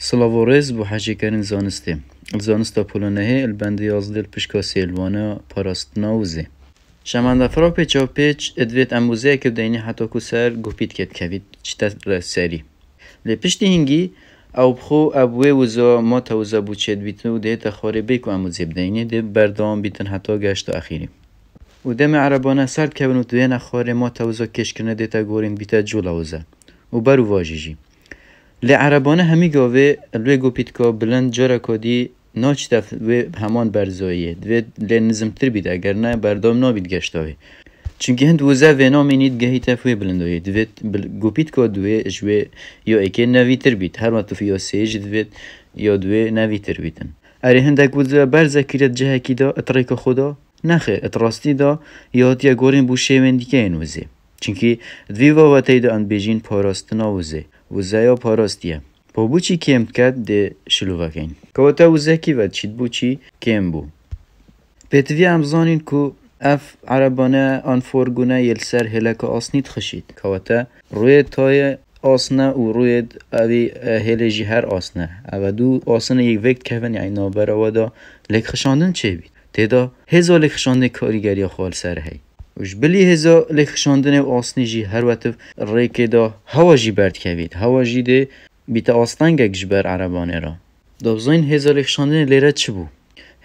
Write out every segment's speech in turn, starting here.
سلاوارز بو حاجی کرن زانسته زانستا پولانه البند یازدل پشکا سیلوانا پاراستنا وزه شماندفرا پیچا پیچ ادویت اموزه که دینی حتی کو سر گوپیت کت کوید چتا سری لی پشتی هنگی او بخو ابوه وزا ما توزا بو چید بیتن و ده تخواره بیکو اموزه بدینی ده بردام بیتن حتی گشت اخیری و دم عربانه سرد کبن و دوی نخواره ما توزا کشکنه ده تا گورین بیتا جولا وزه و برو واجیجی لی عربانه همی گاوه لوی گوپیت که بلند جارا کدی ناچتف و همان برزاییه دوی لی نظم تر بید اگر نه بردام نابید گشتاوه چونکه هند وزه و نامینید گهی تفوی بلندوی دوی گوپیت که دوی جوی یا اکی نوی تر بید هر مطفی یا سیج دوی یا دوی نوی تر بیدن اره هندک وزه برزه کرد جه کی دا اتریک خدا نخه اتراستی دا یا هاتیا گورین بو شیوندی که این وزه چونکه دوی واواتای دا ان بیجین پاراستنا وزه وزه یا پاراستیه با بو چی کم کرد ده شلوه کن که وطا وزه کی ود چید بو چی کم بو پیتوی همزانین که اف عربانه آن فورگونه یل سر هلک آسنید خشید که وطا روی تای آسنه و روی اوی هلجی هر آسنه او دو آسنه یک وقت کهون یعنی نابر ودا لک خشاندن چه بید تیدا هزا لک خشاندن کاریگری خال سر هی وش بلی هزا لک خشاندن و آسنی جی هر وقت ریکه دا هوا جی برد کوید هوا جی ده بیت آستانگه جبر عربانه را دابزاین هزا لک خشاندن لیره چه بو؟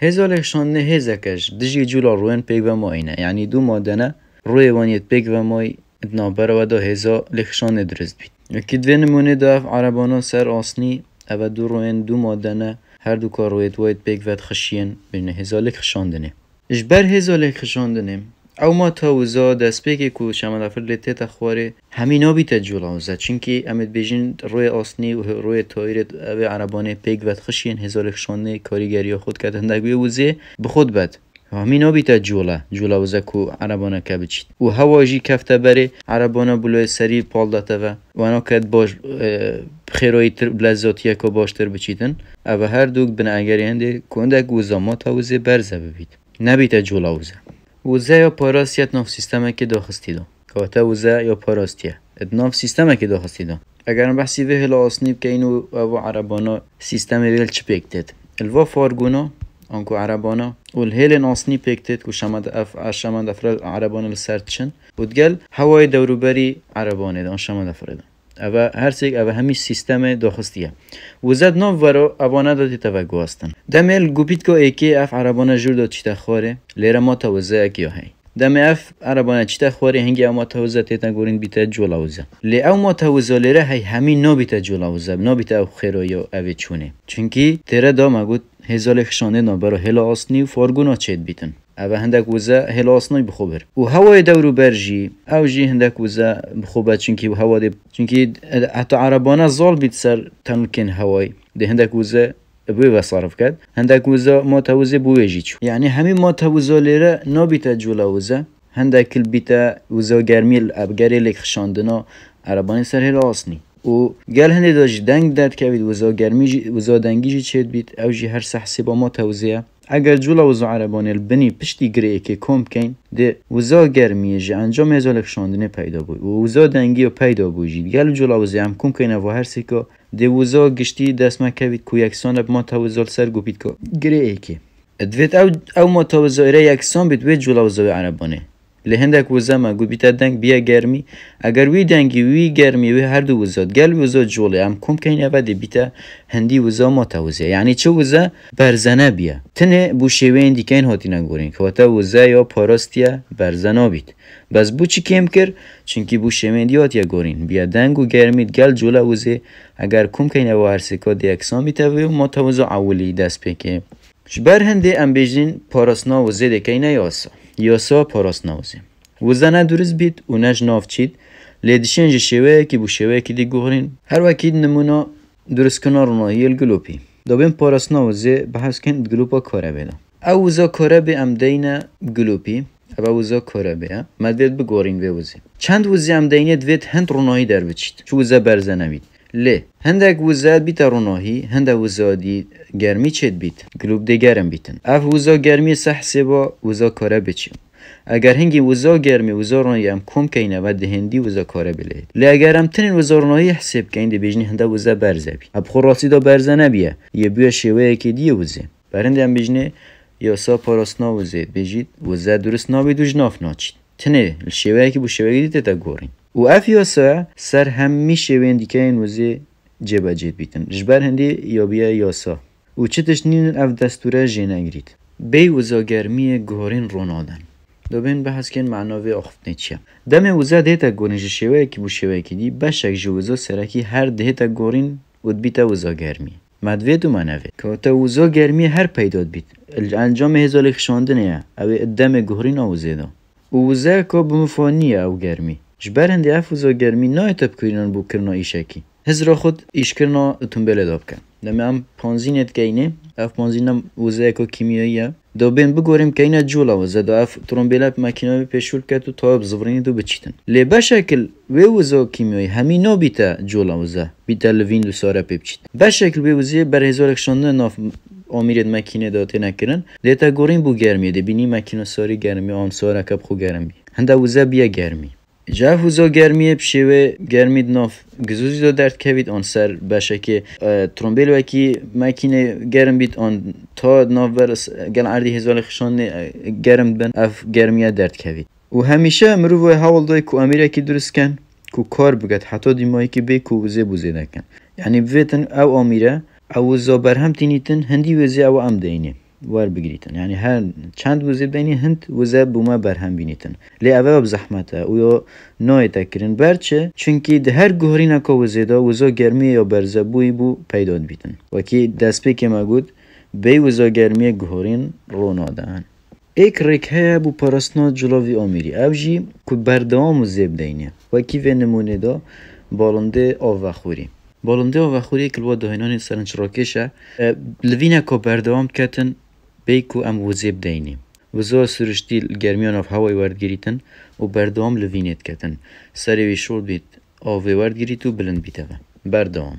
هزا لک خشاندن هزا کش دجی جولا روین پیگ و ماینه یعنی دو مادنه روی وانیت پیگ و مای نابر و دا هزا لک خشاندن درست بید یکی دوی نمونه دا عربانه سر آسنی او دو روین دو مادنه هر دو کار رویت واید پیگ ود خشین بین هزا لک خشاندنه جبر هزا لک خشاندنه او ما تاوزا دست پیکی که شما دفر لیته تخواره همین آبی تجولا وزه چونکه امید بیجین روی آسنی و روی تایرت او عربانه پیگ ود خشین هزار خشانه کاریگری خود کردن بیه وزه بخود بد همین آبی تجولا وزه که عربانه که بچید و هواجی کفته بره عربانه بلوی سری پال داته و انا کد باش خیرایی تر لذاتیه که باشتر بچیدن او هر دوگ بنا اگری هنده کنده وزه ما تاوزه برزه ببید نبی تجولا وزه وزه یا پاراستیت ناف سیستمه که داخستی دا که تا وزه یا پاراستیه ناف سیستمه که داخستی دا اگر بحثی به هلا آسنیب که اینو او عربانا سیستم ویل چه پیکتید الوا فارگونا انکو عربانا و الهیل ناسنی پیکتید که شما دفر عربانا لسرتشن و دگل هوای دوروبری عربانه دا شما دفره دا او هر سیک او همی سیستم داخستیه وزد ناف ورا اوانه دادی توگو هستن دمیل گوپید که ایکی اف عربانه جور داد چی تخواره لیره ما توزه اکی های دمی اف عربانه چی تخواره هنگی او ما توزه تیتن گورین بیتا جولاوزه لی او ما توزه لیره های همین نا بیتا جولاوزه نا بیتا او خیره یا اوی چونه چونکی تیره دا مگود هزال خشانه نا برا هلا آسنی و فارگونا چید بیتن او هندک وزه هلا آسنای بخوبر و هوای دورو برجی او جی هندک وزه بخوبر چونکی هوا ده چونکی حتی عربانه زال بیت سر تنکن هوای ده هندک وزه بوی وصرف کرد هندک وزه ما توزه بوی جیچو یعنی همین ما توزه لیره نابیتا جولا وزه هندک بیتا وزه گرمیل ابگری لک خشاندنا عربانه سر هلا آسنی و گل هنده داج دنگ درد کوید وزه گرمی وزه دنگی جی چید بیت او جی هر سحسی با ما توزه اگر جولا وزا عربانه البنی پشتی گریه که کم کن ده وزا گرمیه جه انجام ازالک شاندنه پیدا بوی و وزا دنگی و پیدا بوی جید گل جولا وزا هم کم کنه و هر سکا ده وزا گشتی دست مکوید که یکسان ما توزال سر گوپید که گریه که دوید او ما توزا ایره یکسان بید وید جولا وزا عربانه لهندک وزا ما گو بیتا دنگ بیا گرمی اگر وی دنگی وی گرمی وی هر دو وزاد گل وزا جوله هم کم کنه و ده بیتا هندی وزا ما توزه یعنی چه وزا برزنه بیا تنه بو شوین دیکن هاتی نگورین که وطا وزا یا پاراستیا برزنه بید بس بو چی کم کر چونکی بو شوین دیات یا گورین بیا دنگ و گرمید گل جوله وزه اگر کم کنه و هر سکا دی اکسان بیتا و ما توزا اولی دست پیکه جبر هنده ام بیجین پاراسنا وزه دکینه یاسا پاراستنا وزه وزه ندرست بید و نج ناف چید لیدشنج شوه که بو شوه که دی گوهرین هر وکید نمونا درست کنار ناهی الگلوپی دابین پاراستنا وزه بحث کن گلوپا کاره بیده او وزا کاره بی ام دینه گلوپی او وزا کاره بی مدوید بگوارین به وزه چند وزه ام دینه دوید هند روناهی در بچید چو وزه برزه نوید لی هندک وزه بیت روناهی هنده وزه دی گرمی چید بیت گلوب دی گرم بیتن اف وزا گرمی سحسه با وزا کاره بچید اگر هنگی وزا گرمی وزارنایی ام کم کینه و دهندی وزا کاره بله لی اگر ام تنین وزارنایی حساب کین دی بیجنی هنده وزا برزه بی اب خوراستی دا برزه نبیه یه بیه شوه که دیه وزه برنده ام بیجنی یاسا پاراستنا وزید بیجید وزا درست نابید و جناف ناچید تنه الشوه که بو شوه دیده تا گورین و اف یاسا سر همی شوه دیگه این وزه جبه جید بیتن جبر هندی یا بیه یاسا و چتش نین اف دستوره جنگرید بی وزا گرمی گورین رونادن دوبین بحث کن معناوی آخفتنی چیه دم وزا دیتا گورین شوه که بو شوه که دی بشک جوزا سرکی هر دیتا گورین ود بیتا وزا گرمی مدوی دو منوی که تا وزا گرمی هر پیداد بیت انجام هزالی خشاندنه او دم گورین آوزه دا وزا که بمفانیه او گرمی جبر هندی اف وزا گرمی نای تب کرینان بو کرنا ایشکی هزرا خود ایش کرنا تنبله داب کن دم ام پانزینت گینه اف پانزینم وزا که کیمیاییه دو بین بگوریم که اینا جولا وزه دو اف ترمبیل مکینه پیشول کرد و تاب زورینی دو بچیتن لی بشکل وی وزا کیمیایی همین نا بیتا جولا وزه بیتا لوین دو ساره بچیت بشکل وی وزه بر هزار کشانده ناف آمیرت مکینه داته نکرن دیتا گورین بو گرمیه دی بینی مکینه ساری گرمی آن ساره کب خو گرمی هنده وزه بیا گرمی جاف وزا گرمیه بشوه گرمید ناف گزوزی دو درد کوید آن سر باشه که ترمبیل وکی مکینه گرم بید آن تا ناف برس گل عردی هزال خشان گرم بن اف گرمیه درد کوید و همیشه مروه حوال دای که امیره که درست کن که کار بگد حتی دیمایی که بی که وزه بوزه نکن یعنی بویتن او امیره او وزا برهم تینیتن هندی وزه او ام دینه وار بگیریتن یعنی هر چند وزه بینی هند وزه بوما برهم بینیتن لی اوه بزحمته و یا نای تکرین برچه چونکی ده هر گوهرین که وزه دا وزا گرمی یا برزه بوی بو پیداد بیتن وکی دست پی که ما گود بی وزا گرمی گوهرین رو نادن ایک ریکه بو پرستنا جلاوی آمیری او جی که بردوام وزه بدینه وکی و نمونه دا بالنده آوخوری بالنده آوخوری کلوا دهینان سرنچ راکشه لوینه که بردوام کتن بیکو ام وزه بدینیم وزا سرشتی گرمیان اف هوای وردگیریتن و بردوام لوینت کتن سری شول بیت آوی وردگیریت و بلند بیته بردوام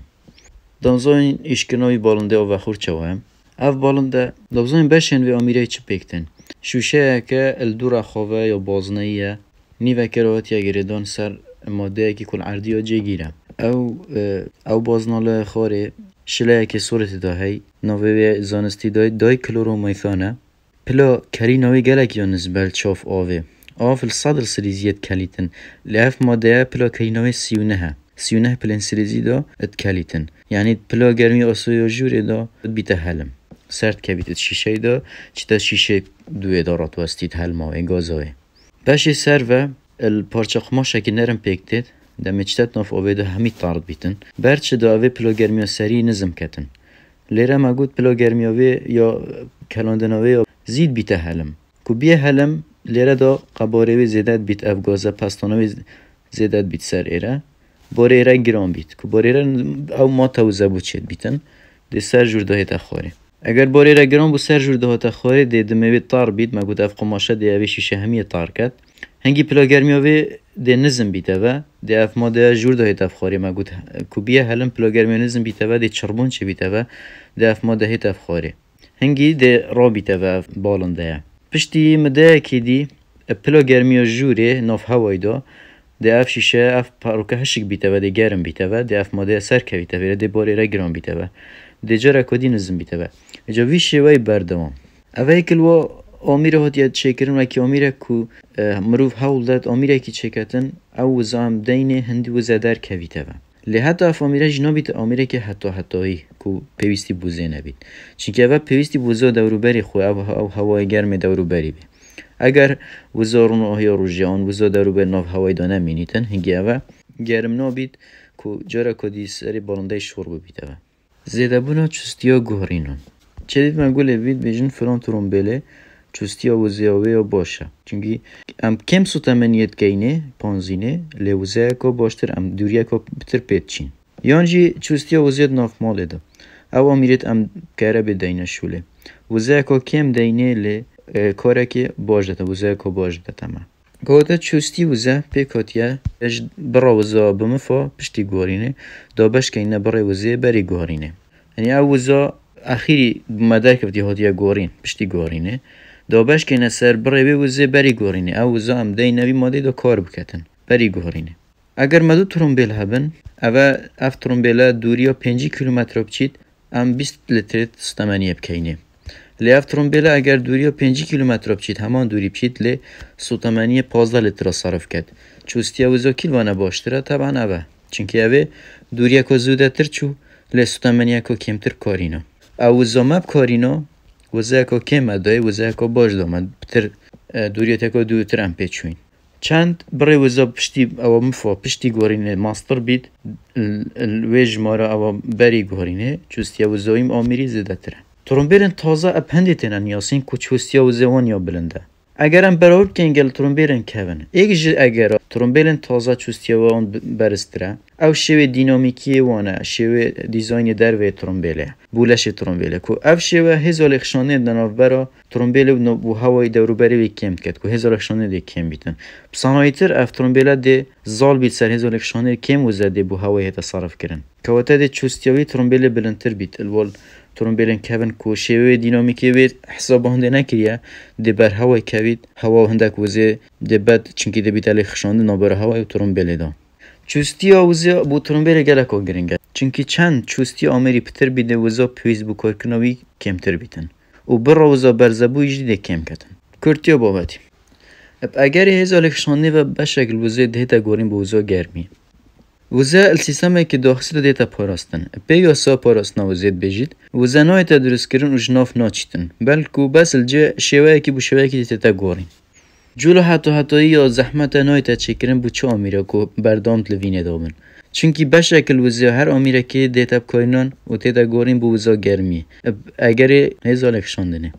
دانزاین ایشکناوی بالنده آوخور چواهم اف بالنده دانزاین بشن و امیره چه بکتن شوشه که الدور خواه یا بازنهیه نیوه کراهاتی گریدان سر ماده که کل عردی ها جه گیرم او بازناله خاره شلایه که صورت دا هی نوه زانستی دای کلورو میثانه پلا کری نوی گلک یا نزبل چاف آوه آف الصدر سریزیت کلیتن لیف ماده پلا کری نوی سیونه پلن سریزی دا ات کلیتن یعنی پلا گرمی آسوی جوری دا بیته حلم سرد که بیتت شیشه دا چیتا شیشه دوی دارات وستید حلماوه گازاوه باشی سر و الپارچه قماشه که نرم پیکتید دم چتت ناف آویده همی تارد بیتن برچه دا اوی پلا گرمی سری نزم کتن لیره ما گود پلا گرمی اوی یا کلاندن اوی زید بیته حلم کو بیه حلم لیره دا قباره وی زیدت بیت افگازه پستانوی زیدت بیت سر ایره باره ایره گرام بیت کو باره ایره او ما توزه بود چید بیتن دی سر جور دهی تخواره اگر باره ایره گرام بو سر جور دهی تخواره دی دموی تار بیت ما گود اف قماشه دی اوی شیشه همی تار کد هنگی پلا گرمی اوی دی نزم بیته و دی اف ما دی جور دهی تخواره ما گود کو بیه حلم پلا گرمی نزم بیته و دی چربون چه بیته و دی اف ما دهی تخواره هنگی دی را بیته و بالنده پشتی مده که دی پلا گرمی جوره ناف هوای دا دی اف شیشه اف پاروکه هشک بیته و دی گرم بیته و دی اف ماده سر که بیته و دی باری را گرام بیته و دی جره کدی نزم بیته و اجا ویشه وی بردوام اوه کلوا آمیره هاتیه چه کرن و که آمیره که مروف هول داد آمیره که چه کتن او وزام دینه هندی وزا در که بیته و لی حتی اف آمیره جنا بیت آمیره که حتایی که پیوستی بوزه نبید چونکه اوه پیوستی بوزه دوروبری خواه او هوای گرم دوروبری بی اگر وزارون آهیا روژیان وزا دوروبر ناف هوای دانه مینیتن هنگی اوه گرم نبید که جارا کدی سری بالنده شورب بیت اوه زیده بونا چستیا گوهرینون چه دید من گوله بید بیجن فلان ترومبله چستیا وزیاوه یا باشه چونکه ام کم سوتمنیت گینه پانزینه لیوزه که باشتر ام دوریه که بتر پیت چین یانجی چستیا وزیاد ناف ماله دا او امیرت ام کاره بدینه شوله وزه که کم دینه لی کاره که باش داده وزه که باش داده ما گوده چستی وزه پیکاتیه اج برا وزه بمفا پشتی گوارینه دا بش که اینه برای وزه بری گوارینه یعنی او وزه اخیری مدر کفتی هاتیه گوارین پشتی گوارینه دابش که نسر بره وزه بری گورینه او وزه هم دی نوی ماده دا کار بکتن بری گورینه اگر مدو ترومبیل هبن اوه اف ترومبیل دوریا 5 کیلومتر بچید ام 20 لیتر سوتمنی بکینه لی اف ترومبیل اگر دوریا 5 کیلومتر بچید همان دوری بچید لی سوتمنی 15 لیتر صرف کرد چوستیا وزه کیلوانه باشتره طبعا اوه چونکه اوه دوریا که زوده تر چو لی سوتمنی که کمتر کارینه او وزه مب کارینه وزه که کم ادای وزه که باش دامد بتر دوریت که دوتر ام پیچوین چند برای وزه پشتی او مفا پشتی گورینه ماستر بید الویج مارا او بری گورینه چوستیا وزه ایم آمیری زده تره ترومبیرن تازه اپندی تنن یاسین که چوستیا وزه وانیا بلنده اگر ام براور کنگل ترومبیرن کهون ایک اگر ترومبیرن تازه چوستیا وان برستره او شوی دینامیکی وانه شوی دیزاین در و ترومبیله بولش ترومبیله کو اف شوی هزال اخشانه دناف برا ترومبیله و هوای دوروبری وی کم کرد کو هزال اخشانه دی کم بیتن بسانایتر اف ترومبیله دی زال بیت سر هزال اخشانه کم وزده بو هوای تصرف کردن کوته دی چوستیاوی ترومبیله بلندتر بیت الوال ترومبیلن کهون کو شوی دینامیکی وی حساب هنده نکریه دی بر هوای کوید هوا هندک وزه دی بد چنکی دی بیت علی خشانده نابر هوای ترومبیله دا چوستی آوزه بو ترومبیل گله کو گرینگه چونکی چند چوستی آمری پتر بیده وزا پیوز بو کارکناوی کمتر بیتن و بر وزا برزبو یجدی ده کم کتن کرتیا بابتی اگر هزال خشانده و بشکل وزه دهتا گورین بو وزا گرمی وزه السیستمه که داخل دیتا پاراستن پیو سا پاراستنا وزید بجید وزه نایتا درست کرن و جناف ناچیتن بلکو بس الجه شوه که بو شوه که دیتا گورین جلو حتی یا زحمت نایت چکرن بو چه آمیره که بردامت لوینه دابن چونکی بشکل وزه هر آمیره که دیتاب کارینان و تیتا گورین بو وزا گرمی اگر هزال اکشاندنه